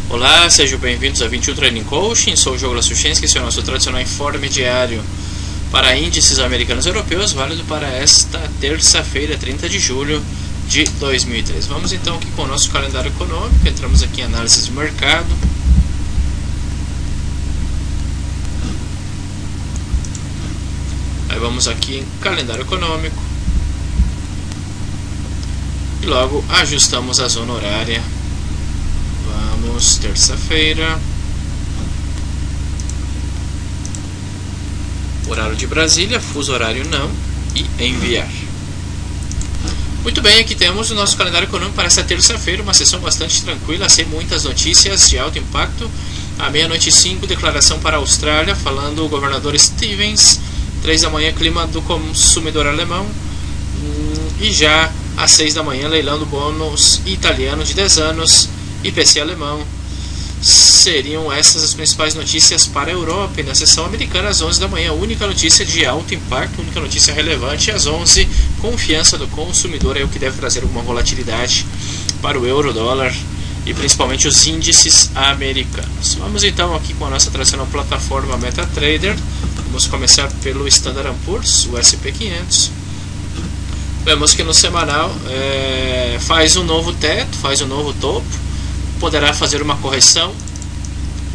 Olá, sejam bem-vindos a 21 Trading Coaching. Sou o Diogo Lasuchenski, esse é o nosso tradicional informe diário para índices americanos e europeus, válido para esta terça-feira, 30 de julho de 2013. Vamos então aqui com o nosso calendário econômico. Entramos aqui em análise de mercado. Aí vamos aqui em calendário econômico e logo ajustamos a zona horária. Vamos, terça-feira, horário de Brasília, fuso horário não, e enviar. Muito bem, aqui temos o nosso calendário econômico para esta terça-feira, uma sessão bastante tranquila, sem muitas notícias de alto impacto. À meia-noite e 5, declaração para a Austrália, falando o governador Stevens. 3 da manhã, clima do consumidor alemão. E já às 6 da manhã, leilão do bônus italiano de 10 anos. IPC alemão. Seriam essas as principais notícias para a Europa. E na sessão americana às 11 da manhã, única notícia de alto impacto, única notícia relevante às 11, confiança do consumidor é o que deve trazer alguma volatilidade para o euro, dólar e principalmente os índices americanos. Vamos então aqui com a nossa tradicional plataforma MetaTrader. Vamos começar pelo Standard & Poor's, o S&P 500. Vemos que no semanal faz um novo teto, faz um novo topo. Poderá fazer uma correção,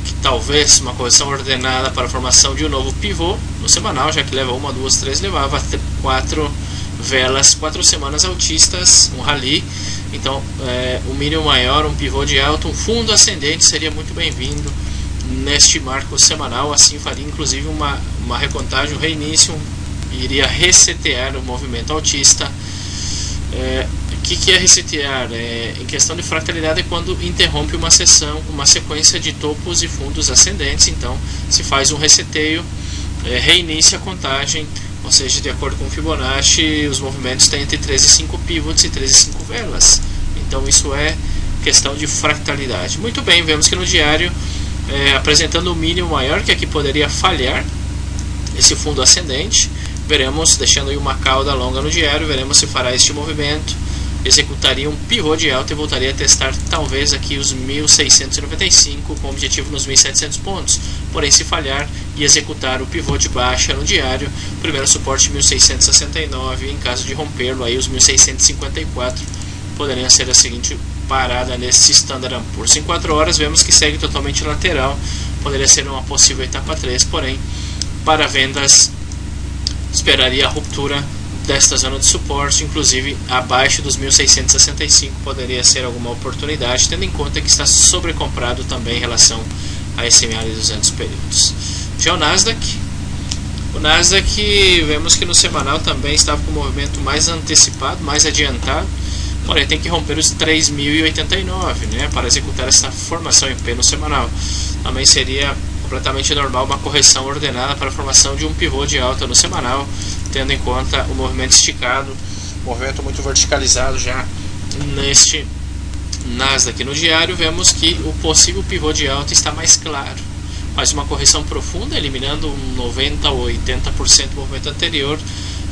que talvez uma correção ordenada para a formação de um novo pivô no semanal, já que leva 1, 2, 3, levava 4 velas, 4 semanas altistas, um rally. Então um mínimo maior, um pivô de alta, um fundo ascendente seria muito bem-vindo neste marco semanal. Assim faria inclusive uma recontagem, um reinício, iria resetear o movimento altista. O que é resetear? Em questão de fractalidade é quando interrompe uma sessão, uma sequência de topos e fundos ascendentes. Então se faz um reseteio, reinicia a contagem, ou seja, de acordo com o Fibonacci, os movimentos têm entre 13 e 5 pivots e 13 e 5 velas. Então isso é questão de fractalidade. Muito bem, vemos que no diário, apresentando um mínimo maior, que aqui poderia falhar esse fundo ascendente. Veremos, deixando aí uma cauda longa no diário, veremos se fará este movimento, executaria um pivô de alta e voltaria a testar talvez aqui os 1695 com objetivo nos 1700 pontos. Porém, se falhar e executar o pivô de baixa no diário, primeiro suporte 1669, em caso de romper-lo aí os 1654, poderia ser a seguinte parada nesse Standard & Poor's. Em 4 horas vemos que segue totalmente lateral, poderia ser uma possível etapa 3, porém para vendas esperaria a ruptura desta zona de suporte, inclusive abaixo dos 1665 poderia ser alguma oportunidade, tendo em conta que está sobrecomprado também em relação a SMA de 200 períodos. Já o Nasdaq vemos que no semanal também estava com o movimento mais antecipado, mais adiantado, porém tem que romper os 3089, né, para executar essa formação em P no semanal. Também seria completamente normal uma correção ordenada para a formação de um pivô de alta no semanal, tendo em conta o movimento esticado, movimento muito verticalizado já neste Nasdaq. No diário vemos que o possível pivô de alta está mais claro, faz uma correção profunda, eliminando um 90 ou 80% do movimento anterior,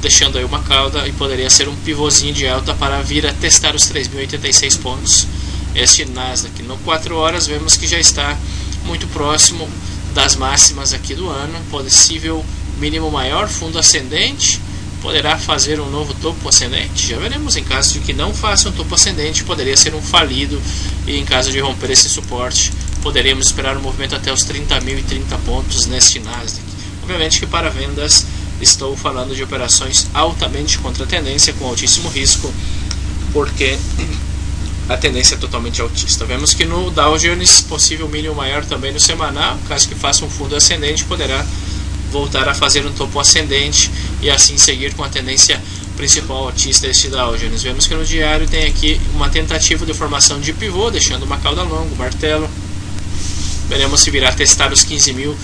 deixando aí uma cauda, e poderia ser um pivôzinho de alta para vir a testar os 3086 pontos este Nasdaq. No 4 horas vemos que já está muito próximo das máximas aqui do ano, possível mínimo maior, fundo ascendente, poderá fazer um novo topo ascendente, já veremos. Em caso de que não faça um topo ascendente, poderia ser um falido, e em caso de romper esse suporte, poderíamos esperar um movimento até os 30.030 pontos neste Nasdaq. Obviamente que para vendas estou falando de operações altamente contra a tendência, com altíssimo risco, porque a tendência é totalmente altista. Vemos que no Dow Jones, possível mínimo maior também no semanal, caso que faça um fundo ascendente, poderá voltar a fazer um topo ascendente e assim seguir com a tendência principal altista deste Dow Jones. Vemos que no diário tem aqui uma tentativa de formação de pivô, deixando uma cauda longa, um martelo. Veremos se virá testar os 15.000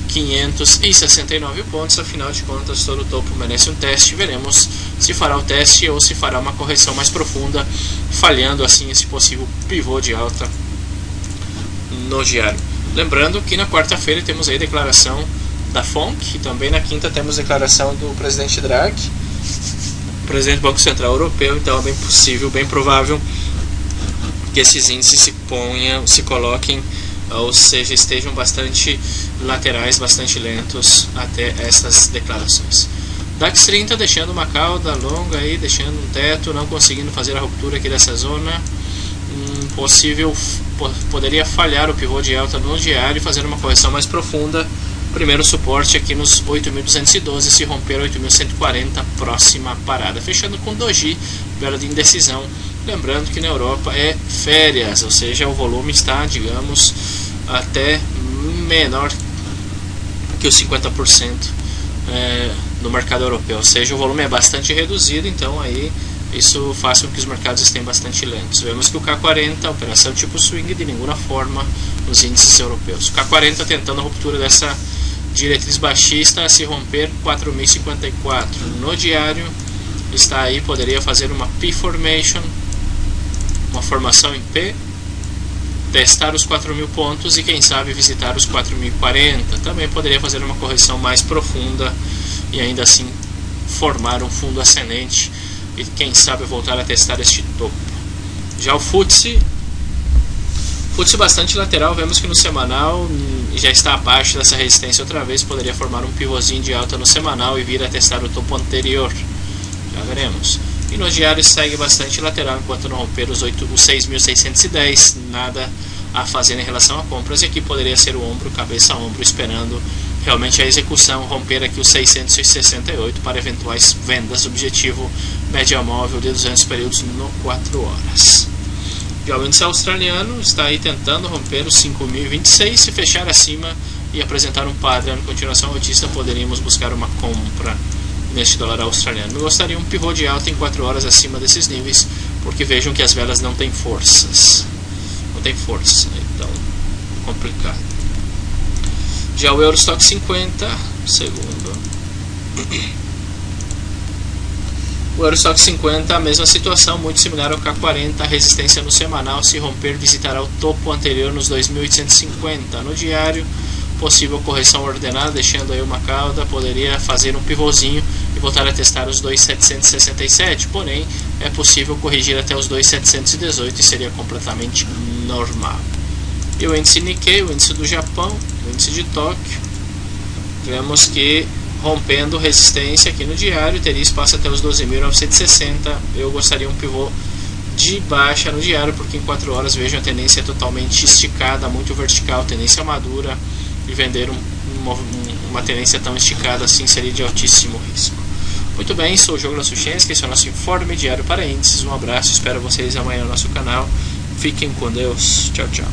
569 pontos. Afinal de contas, todo topo merece um teste. Veremos se fará o teste ou se fará uma correção mais profunda, falhando assim esse possível pivô de alta no diário. Lembrando que na quarta-feira temos aí declaração da FONC, e também na quinta temos declaração do presidente Draghi, presidente do Banco Central Europeu. Então é bem possível, bem provável que esses índices se coloquem, ou seja, estejam bastante laterais, bastante lentos até essas declarações. DAX 30 deixando uma cauda longa aí, deixando um teto, não conseguindo fazer a ruptura aqui dessa zona. Poderia falhar o pivô de alta no diário e fazer uma correção mais profunda. Primeiro suporte aqui nos 8.212, se romper 8.140, próxima parada. Fechando com Doji, bela de indecisão. Lembrando que na Europa é férias, ou seja, o volume está, digamos, até menor que os 50% no mercado europeu. Ou seja, o volume é bastante reduzido, então aí isso faz com que os mercados estejam bastante lentos. Vemos que o K40, operação tipo swing, de nenhuma forma nos índices europeus. O K40 tentando a ruptura dessa diretriz baixista, se romper 4.054. No diário está aí, poderia fazer uma P formation, uma formação em P, testar os 4.000 pontos e quem sabe visitar os 4.040. Também poderia fazer uma correção mais profunda e ainda assim formar um fundo ascendente e quem sabe voltar a testar este topo. Já o FTSE bastante lateral, vemos que no semanal já está abaixo dessa resistência outra vez, poderia formar um pivôzinho de alta no semanal e vir a testar o topo anterior, já veremos. E no diário segue bastante lateral enquanto não romper os 6.610, nada a fazer em relação a compras, e aqui poderia ser o ombro, cabeça a ombro, esperando realmente a execução, romper aqui os 668 para eventuais vendas. Objetivo média móvel de 200 períodos no 4 horas. Já o índice australiano está aí tentando romper os 5.026, se fechar acima e apresentar um padrão de continuação altista, poderíamos buscar uma compra neste dólar australiano. Eu gostaria de um pivô de alta em 4 horas acima desses níveis, porque vejam que as velas não têm forças. Não tem força, então complicado. Já o Eurostock 50, segundo. O Eurostock 50, a mesma situação, muito similar ao K40, a resistência no semanal, se romper, visitará o topo anterior nos 2.850. No diário, possível correção ordenada, deixando aí uma cauda, poderia fazer um pivôzinho e voltar a testar os 2.767, porém é possível corrigir até os 2.718 e seria completamente normal. E o índice Nikkei, o índice do Japão, o índice de Tóquio, vemos que rompendo resistência aqui no diário, teria espaço até os 12.960. Eu gostaria de um pivô de baixa no diário, porque em 4 horas vejo a tendência totalmente esticada, muito vertical, tendência madura, e vender uma tendência tão esticada assim seria de altíssimo risco. Muito bem, sou o Diogo Lassuchenski, esse é o nosso informe diário para índices. Um abraço, espero vocês amanhã no nosso canal. Fiquem com Deus. Tchau, tchau.